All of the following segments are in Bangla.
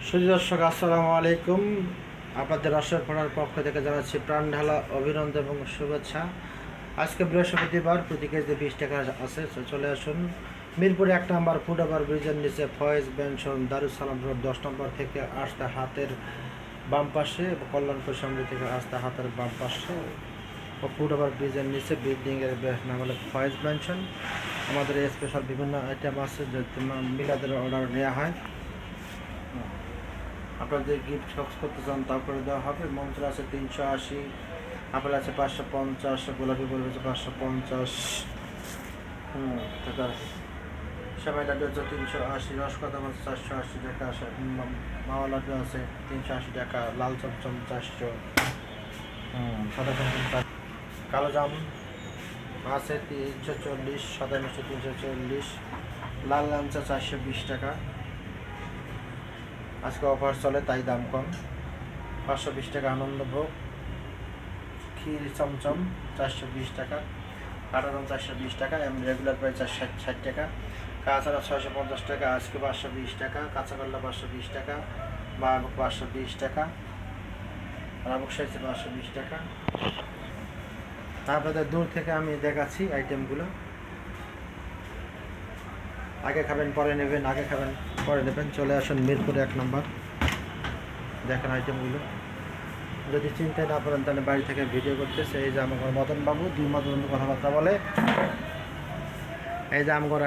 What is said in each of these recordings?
সুধী দর্শক, আসসালামু আলাইকুম। আপনাদের রসের পড়ার পক্ষ থেকে জানাচ্ছি প্রাণ ঢালা অভিনন্দন এবং শুভেচ্ছা। আজকে বৃহস্পতিবার, প্রতি কেজি 20 টাকা আছে। চলে আসুন মিরপুরে 1 নম্বর ফুট ওভার ব্রিজের নিচে ফয়েজ বেনশন দারুসালাম রোড 10 নম্বর থেকে আসতে হাতের বাম পাশে, কল্যাণপুর সামনে থেকে আসতে হাতের বাম পাশে ফুট ওভার ব্রিজের নিচে বিল্ডিংয়ের নাম হলো ফয়েজ বেনশন। আমাদের স্পেশাল বিভিন্ন আইটেম আছে, যে মিলাদের অর্ডার নেওয়া হয়। আপনারা যে গিফট বক্স করতে চান তাও করে দেওয়া হবে। মন্ত্র আছে 380, আপেল আছে 550, গোলাপি বল হচ্ছে 550, টাকা সেমাই লাড্ডু হচ্ছে 380, রসকদম হচ্ছে 480 টাকা, মাওয়া লাড্ডু আছে 380 টাকা, লাল চমচম 400, সাদা চমচম 400, কালো জাম আছে 340, সাদা মিষ্টি 340, লাল লাঞ্চা 420 টাকা। আজকে অফার চলে তাই দাম কম। 520 টাকা আনন্দভোগ, ক্ষীর চমচম 420 টাকা, কাটা দাম 420 টাকা, রেগুলার প্রাইস 460 টাকা, কাঁচারা 650 টাকা, আজকে 520 টাকা, কাঁচাকলা 520 টাকা, বাবুক 520 টাকা, রাবুক সাইজে 520 টাকা। আপনাদের দূর থেকে আমি দেখাচ্ছি আইটেমগুলো। আগে খাবেন পরে নেবেন, আগে খাবেন পরে নেবেন। চলে আসুন মিরপুরে 1 নম্বর, দেখেন আইটেমগুলো। যদি চিন্তায় না পারেন তাহলে বাড়ি থেকে ভিডিও করতেছে। এই যে আমার মদনবাবু, 2 মদনবাবু কথাবার্তা বলে। এই যে আমার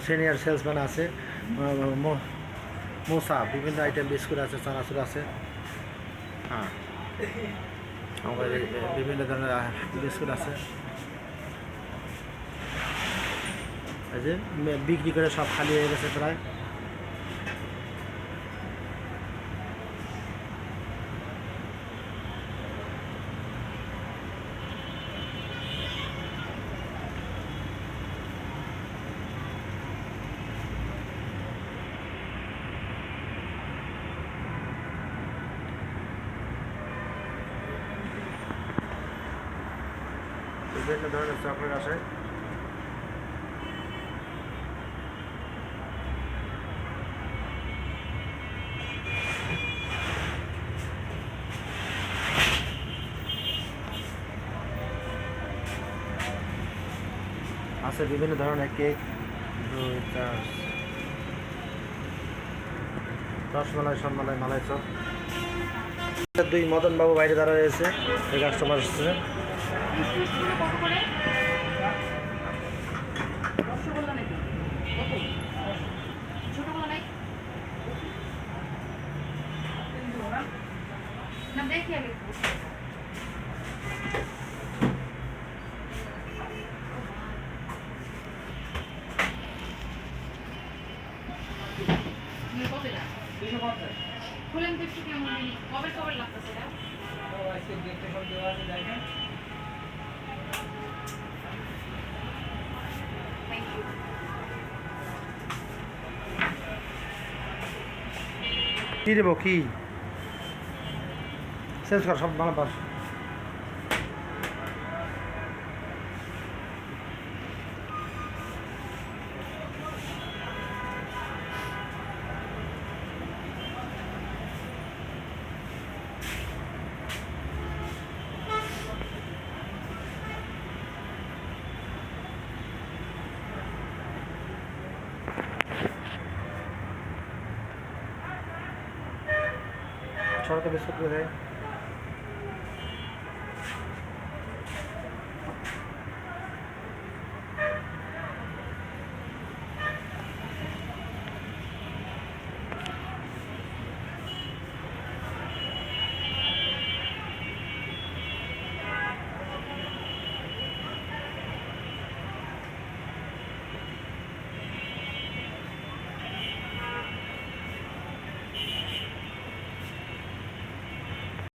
সিনিয়র সেলসম্যান আছে মোসা, বিভিন্ন আইটেম বিস্কুট আছে, চানাচুর আছে। হ্যাঁ, আমার বিভিন্ন ধরনের বিস্কুট আছে। এই যে বিক্রি করে সব খালি হয়ে গেছে প্রায়। বিভিন্ন ধরনের চকলেট আছে। আছে বিভিন্ন ধরনের কেক, 2, 4, রসমালাই, সনমালাই, মালাই চপ। 2 মদনবাবু বাইরে দাঁড়ায় রয়েছে, এই কাস্টমার আসছে। খুলেন দেখছি কেমন কবে কবে লাগতেছে এটা। আজকে দেখতে সব দেওয়া আছে, দেখেন। Thank you. কী দেবো, কি শেষ কর সব ভালো পাস। সরকার বিস্কুট করে দেয়।